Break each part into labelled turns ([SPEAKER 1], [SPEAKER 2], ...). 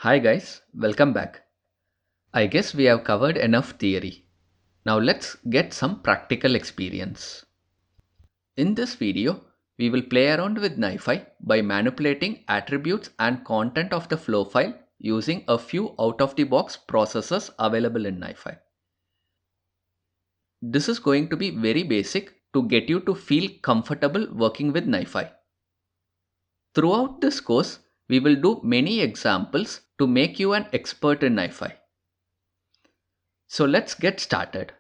[SPEAKER 1] Hi guys, welcome back. I guess we have covered enough theory. Now let's get some practical experience. In this video, we will play around with NiFi by manipulating attributes and content of the flow file using a few out-of-the-box processors available in NiFi. This is going to be very basic to get you to feel comfortable working with NiFi. Throughout this course, we will do many examples to make you an expert in NiFi. So let's get started.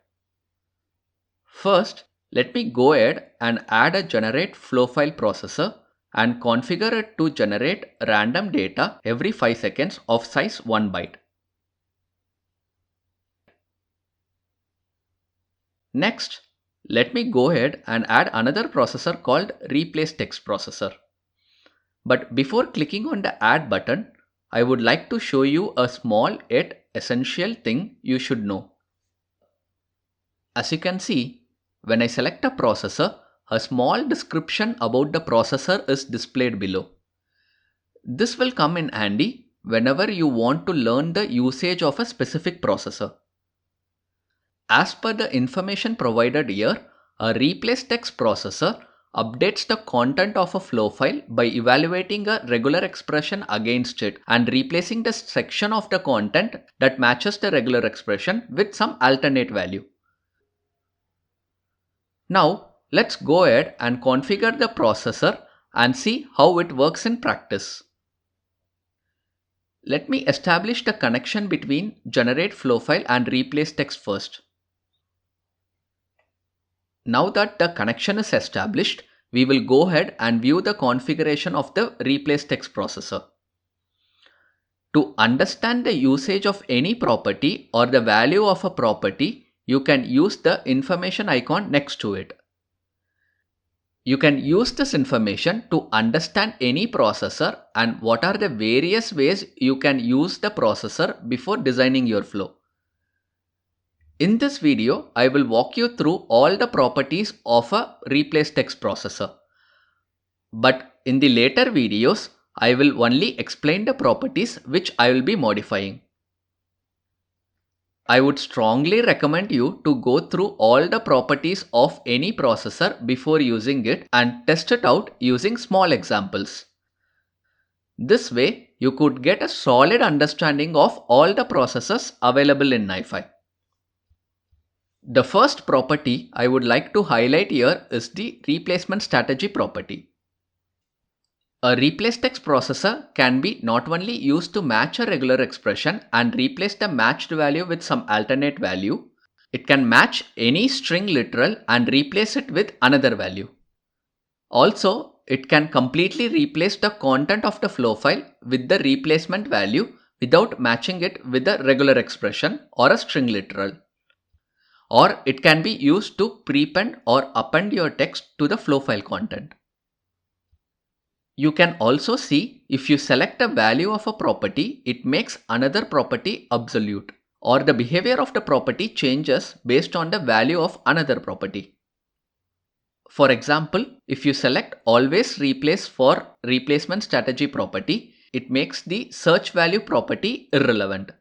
[SPEAKER 1] First, let me go ahead and add a generate flow file processor and configure it to generate random data every 5 seconds of size 1 byte. Next, let me go ahead and add another processor called replace text processor. But before clicking on the add button, I would like to show you a small yet essential thing you should know. As you can see, when I select a processor, a small description about the processor is displayed below. This will come in handy whenever you want to learn the usage of a specific processor. As per the information provided here, a replace text processor updates the content of a flow file by evaluating a regular expression against it and replacing the section of the content that matches the regular expression with some alternate value. Now, let's go ahead and configure the processor and see how it works in practice. Let me establish the connection between generate flow file and replace text first. Now that the connection is established, we will go ahead and view the configuration of the replace text processor. To understand the usage of any property or the value of a property, you can use the information icon next to it. You can use this information to understand any processor and what are the various ways you can use the processor before designing your flow. In this video, I will walk you through all the properties of a replace text processor. But in the later videos, I will only explain the properties which I will be modifying. I would strongly recommend you to go through all the properties of any processor before using it and test it out using small examples. This way, you could get a solid understanding of all the processors available in NiFi. The first property I would like to highlight here is the replacement strategy property. A replace text processor can be not only used to match a regular expression and replace the matched value with some alternate value, it can match any string literal and replace it with another value. Also, it can completely replace the content of the flow file with the replacement value without matching it with a regular expression or a string literal. Or it can be used to prepend or append your text to the flow file content. You can also see if you select a value of a property, it makes another property absolute, or the behavior of the property changes based on the value of another property. For example, if you select always replace for replacement strategy property, it makes the search value property irrelevant.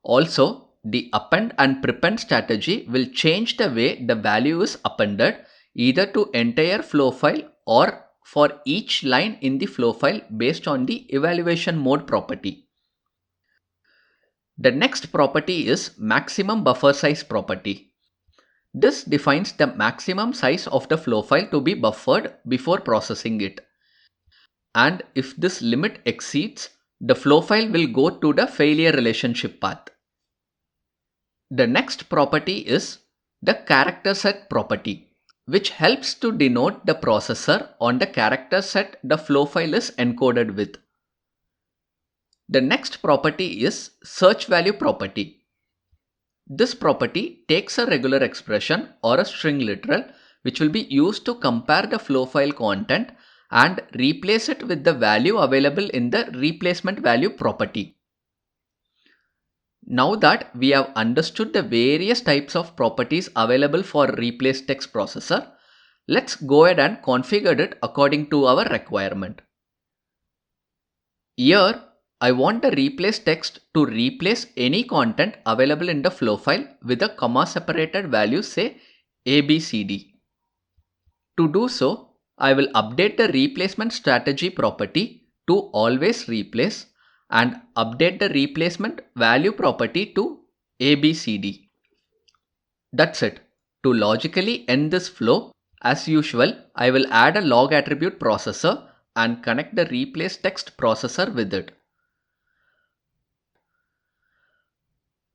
[SPEAKER 1] Also, the append and prepend strategy will change the way the value is appended either to entire flow file or for each line in the flow file based on the evaluation mode property. The next property is maximum buffer size property. This defines the maximum size of the flow file to be buffered before processing it. And if this limit exceeds, the flow file will go to the failure relationship path. The next property is the character set property, which helps to denote the processor on the character set the flow file is encoded with. The next property is search value property. This property takes a regular expression or a string literal which will be used to compare the flow file content and replace it with the value available in the replacement value property. Now that we have understood the various types of properties available for replace text processor, let's go ahead and configure it according to our requirement. Here, I want the replace text to replace any content available in the flow file with a comma separated value, say ABCD. To do so, I will update the replacement strategy property to always replace and update the replacement value property to ABCD. That's it. To logically end this flow, as usual, I will add a log attribute processor and connect the replace text processor with it.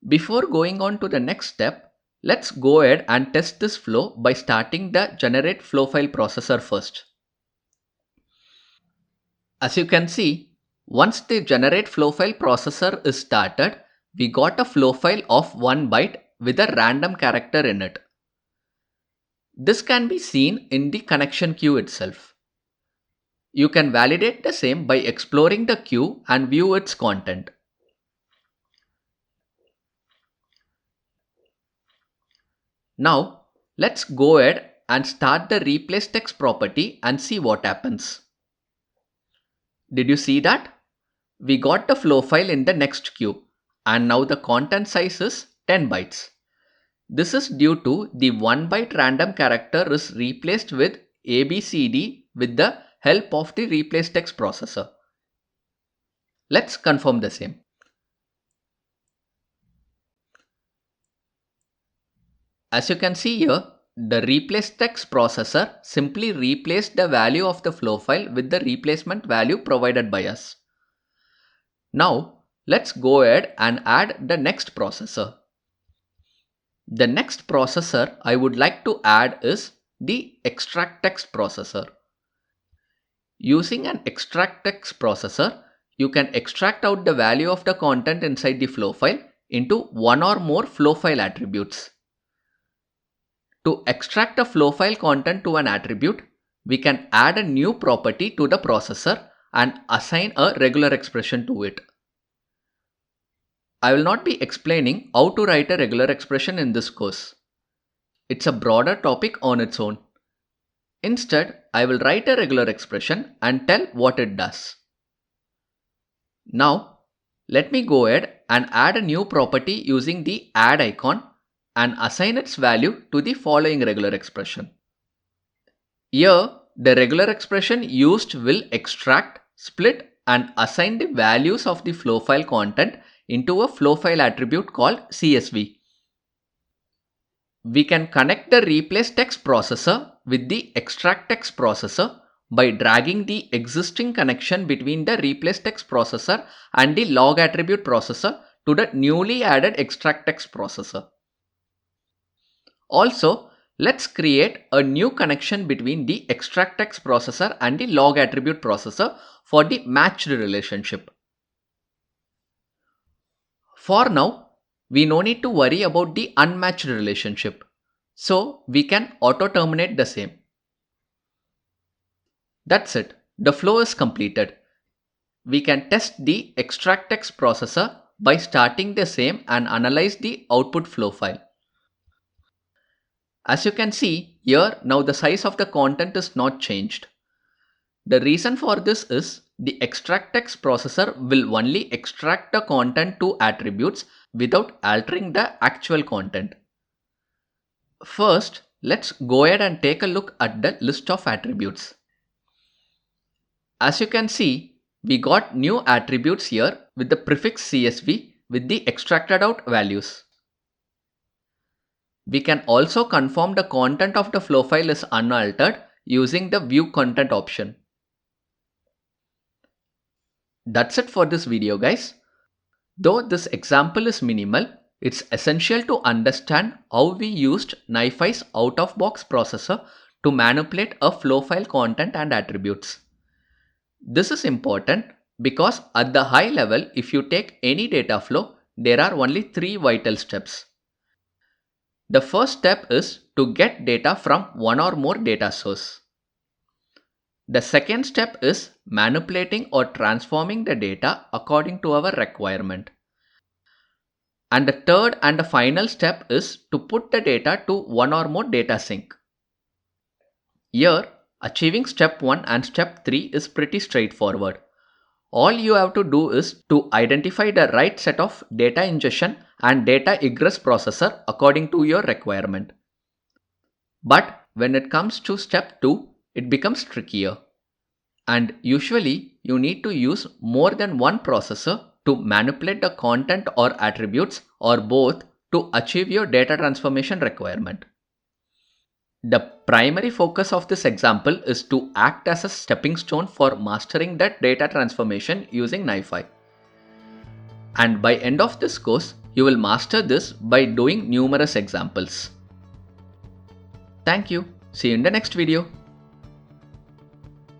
[SPEAKER 1] Before going on to the next step, let's go ahead and test this flow by starting the generate flow file processor first. As you can see, once the generate flow file processor is started, we got a flow file of 1 byte with a random character in it. This can be seen in the connection queue itself. You can validate the same by exploring the queue and view its content. Now, let's go ahead and start the replace text property and see what happens. Did you see that? We got the flow file in the next queue and now the content size is 10 bytes. This is due to the 1 byte random character is replaced with ABCD with the help of the replace text processor. Let's confirm the same. As you can see here, the replace text processor simply replaced the value of the flow file with the replacement value provided by us. Now, let's go ahead and add the next processor. The next processor I would like to add is the extract text processor. Using an extract text processor, you can extract out the value of the content inside the flow file into one or more flow file attributes. To extract a flow file content to an attribute, we can add a new property to the processor and assign a regular expression to it. I will not be explaining how to write a regular expression in this course. It's a broader topic on its own. Instead, I will write a regular expression and tell what it does. Now, let me go ahead and add a new property using the add icon and assign its value to the following regular expression. Here, the regular expression used will extract, split and assign the values of the flow file content into a flow file attribute called CSV. We can connect the replace text processor with the extract text processor by dragging the existing connection between the replace text processor and the log attribute processor to the newly added extract text processor. Also, let's create a new connection between the extract text processor and the log attribute processor for the matched relationship. For now, we no need to worry about the unmatched relationship. So we can auto terminate the same. That's it. The flow is completed. We can test the extract text processor by starting the same and analyze the output flow file. As you can see here, now the size of the content is not changed. The reason for this is the extract text processor will only extract the content to attributes without altering the actual content. First, let's go ahead and take a look at the list of attributes. As you can see, we got new attributes here with the prefix CSV with the extracted out values. We can also confirm the content of the flow file is unaltered using the view content option. That's it for this video, guys. Though this example is minimal, it's essential to understand how we used NiFi's out-of-box processor to manipulate a flow file content and attributes. This is important because at the high level, if you take any data flow, there are only 3 vital steps. The first step is to get data from one or more data source. The second step is manipulating or transforming the data according to our requirement. And the third and the final step is to put the data to one or more data sink. Here, achieving step 1 and step 3 is pretty straightforward. All you have to do is to identify the right set of data ingestion and data egress processor according to your requirement. But when it comes to step 2, it becomes trickier. And usually you need to use more than one processor to manipulate the content or attributes or both to achieve your data transformation requirement. The primary focus of this example is to act as a stepping stone for mastering that data transformation using NiFi. And by end of this course, you will master this by doing numerous examples. Thank you. See you in the next video.